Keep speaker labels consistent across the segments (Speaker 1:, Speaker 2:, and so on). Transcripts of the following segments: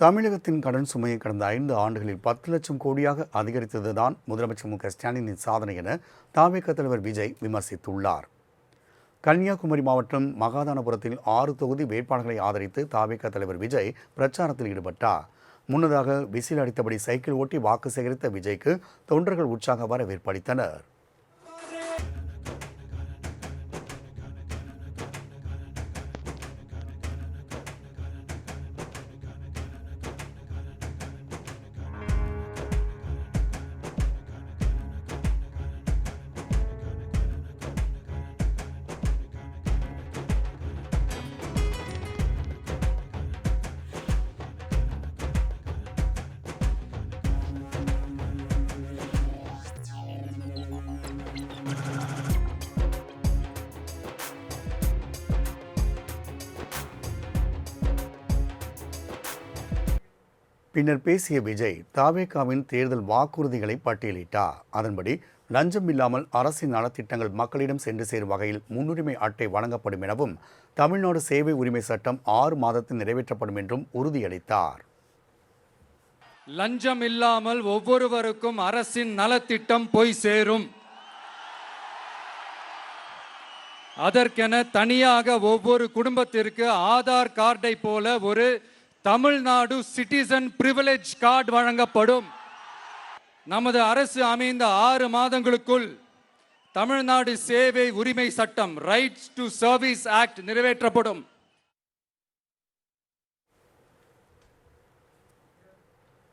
Speaker 1: தமிழகத்தின் கடன் சுமையை கடந்த 5 ஆண்டுகளில் 10 லட்சம் கோடியாக அதிகரித்ததுதான் முதலமைச்சர் மு.க.ஸ்டாலினின் சாதனை என தவிக தலைவர் விஜய் விமர்சித்துள்ளார். கன்னியாகுமரி மாவட்டம் மகாதானபுரத்தில் 6 தொகுதி வேட்பாளர்களை ஆதரித்து தவிக தலைவர் விஜய் பிரச்சாரத்தில் ஈடுபட்டார். முன்னதாக விசில் அடித்தபடி சைக்கிள் ஓட்டி வாக்கு சேகரித்த விஜய்க்கு தொண்டர்கள் உற்சாக வரவேற்பு அளித்தனர். பின்னர் பேசிய விஜய் தவிகவின் தேர்தல் வாக்குறுதிகளை பட்டியலிட்டார். அதன்படி லஞ்சம் இல்லாமல் அரசின் நலத்திட்டங்கள் மக்களிடம் சென்று சேரும் வகையில் முன்னுரிமை அட்டை வழங்கப்படும் எனவும் தமிழ்நாடு சேவை உரிமை சட்டம் 6 மாதத்தில் நிறைவேற்றப்படும் என்றும் உறுதியளித்தார்.
Speaker 2: லஞ்சம் இல்லாமல் ஒவ்வொருவருக்கும் அரசின் நலத்திட்டம் போய் சேரும். அதற்கென தனியாக ஒவ்வொரு குடும்பத்திற்கு ஆதார் கார்டை போல ஒரு தமிழ்நாடு சிட்டிசன் பிரிவிலேஜ் கார்டு வழங்கப்படும். நமது அரசு அமைந்த 6 மாதங்களுக்குள் தமிழ்நாடு சேவை உரிமை சட்டம் ரைட்ஸ் டு சர்வீஸ் ஆக்ட் நிறைவேற்றப்படும்.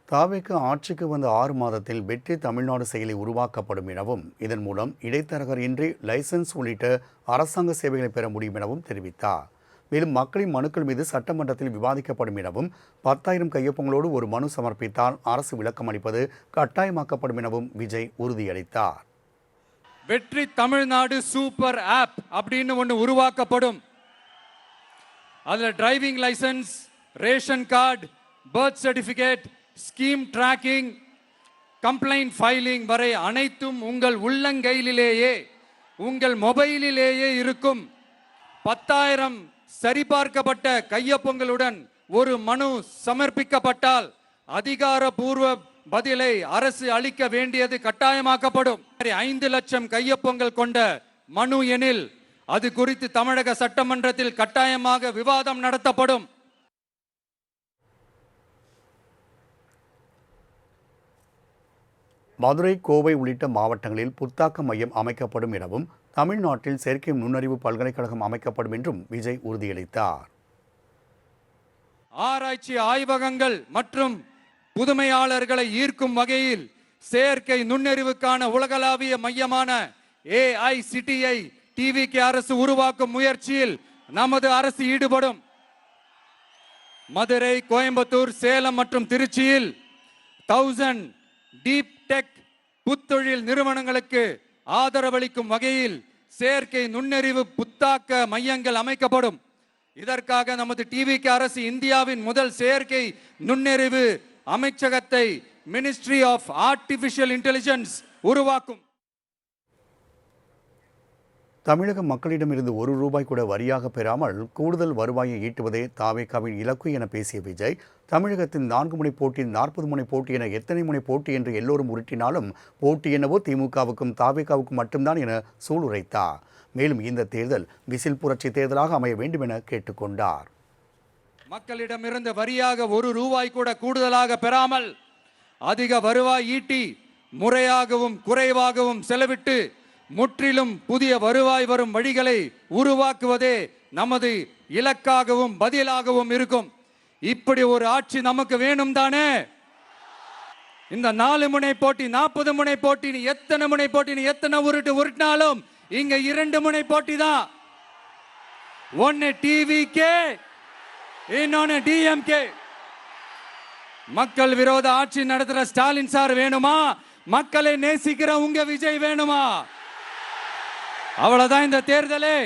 Speaker 1: தவிக ஆட்சிக்கு வந்த 6 மாதத்தில் வெற்றி தமிழ்நாடு செயலி உருவாக்கப்படும் எனவும் இதன் மூலம் இடைத்தரகர் இன்றி லைசன்ஸ் உள்ளிட்ட அரசாங்க சேவைகளை பெற முடியும் எனவும் தெரிவித்தார். மேலும் மக்களின் மனுக்கள் மீது சட்டமன்றத்தில் விவாதிக்கப்படும் எனவும் 10,000 கையொப்பங்களோடு ஒரு மனு சமர்ப்பித்தால் அரசு விளக்கம் அளிப்பது கட்டாயமாக்கப்படும் எனவும் விஜய் உறுதியளித்தார்.
Speaker 2: வெற்றி தமிழ்நாடு சூப்பர் ஆப் அப்படின்னு ஒன்று உருவாக்கப்படும். அதில் driving licence, ration card, birth certificate, scheme tracking, complaint filing வரை அனைத்தும் உங்கள் உள்ளங்கையிலேயே உங்கள் மொபைலிலேயே இருக்கும். 10,000 சரிபார்க்கப்பட்ட கையொப்பங்களுடன் ஒரு மனு சமர்ப்பிக்கப்பட்டால் அதிகாரப்பூர்வ பதிலை அரசு அளிக்க வேண்டியது கட்டாயமாக்கப்படும். 5 லட்சம் கையொப்பங்கள் கொண்ட மனு எனில் அது குறித்து தமிழக சட்டமன்றத்தில் கட்டாயமாக விவாதம் நடத்தப்படும்.
Speaker 1: மதுரை, கோவை உள்ளிட்ட மாவட்டங்களில் புத்தாக்க மையம் அமைக்கப்படும் எனவும் தமிழ்நாட்டில் செயற்கை நுண்ணறிவு பல்கலைக்கழகம் அமைக்கப்படும் என்றும் விஜய் உறுதியளித்தார்.
Speaker 2: ஆராய்ச்சி ஆய்வகங்கள் மற்றும் புதுமையாளர்களை ஈர்க்கும் வகையில் செயற்கை நுண்ணறிவுக்கான உலகளாவிய மையமான AICTI டிவிகே அரசு உருவாக்கும் முயற்சியில் நமது அரசு ஈடுபடும். மதுரை, கோயம்புத்தூர், சேலம் மற்றும் திருச்சியில் 1000 டீப் டெக் புத்தொழில் நிறுவனங்களுக்கு ஆதரவளிக்கும் வகையில் செயற்கை நுண்ணறிவு புத்தாக்க மையங்கள் அமைக்கப்படும். இதற்காக நமது டிவிகே அரசு இந்தியாவின் முதல் செயற்கை நுண்ணறிவு அமைச்சகத்தை மினிஸ்ட்ரி ஆஃப் ஆர்டிபிஷியல் இன்டெலிஜென்ஸ் உருவாக்கும்.
Speaker 1: தமிழக மக்களிடமிருந்து ₹1 கூட வரியாக பெறாமல் கூடுதல் வருவாயை ஈட்டுவதே தவிகவின் இலக்கு என பேசிய விஜய், தமிழகத்தின் 4 முனை போட்டி, 40 முனை போட்டி என எத்தனை முனை போட்டி என்று எல்லோரும் உருட்டினாலும் போட்டி என்னவோ திமுகவுக்கும் தவிகவுக்கும் மட்டும்தான் என சூளுரைத்தார். மேலும் இந்த தேர்தல் விசில் புரட்சி தேர்தலாக அமைய வேண்டும் என கேட்டுக்கொண்டார்.
Speaker 2: மக்களிடமிருந்து வரியாக ₹1 கூட கூடுதலாக பெறாமல் அதிக வருவாய் ஈட்டி முறையாகவும் குறைவாகவும் செலவிட்டு முற்றிலும் புதிய வருவாய் வரும் வழிகளை உருவாக்குவதே நமது இலக்காகவும் பதிலாகவும் இருக்கும். இப்படி ஒரு ஆட்சி நமக்கு வேணும் தானே? இந்த 4 முனை போட்டி, 40 முனை போட்டி, எத்தனை முனை போட்டி, எத்தனை உருட்டினாலும் இங்க 2 முனை போட்டி தான். ஒன்னு டிவிகே, இன்னொன்னு டிஎம்கே. மக்கள் விரோத ஆட்சி நடத்துற ஸ்டாலின் சார் வேணுமா? மக்களை நேசிக்கிற உங்க விஜய் வேணுமா? அவ்வளவுதான் இந்த தேர்தலே.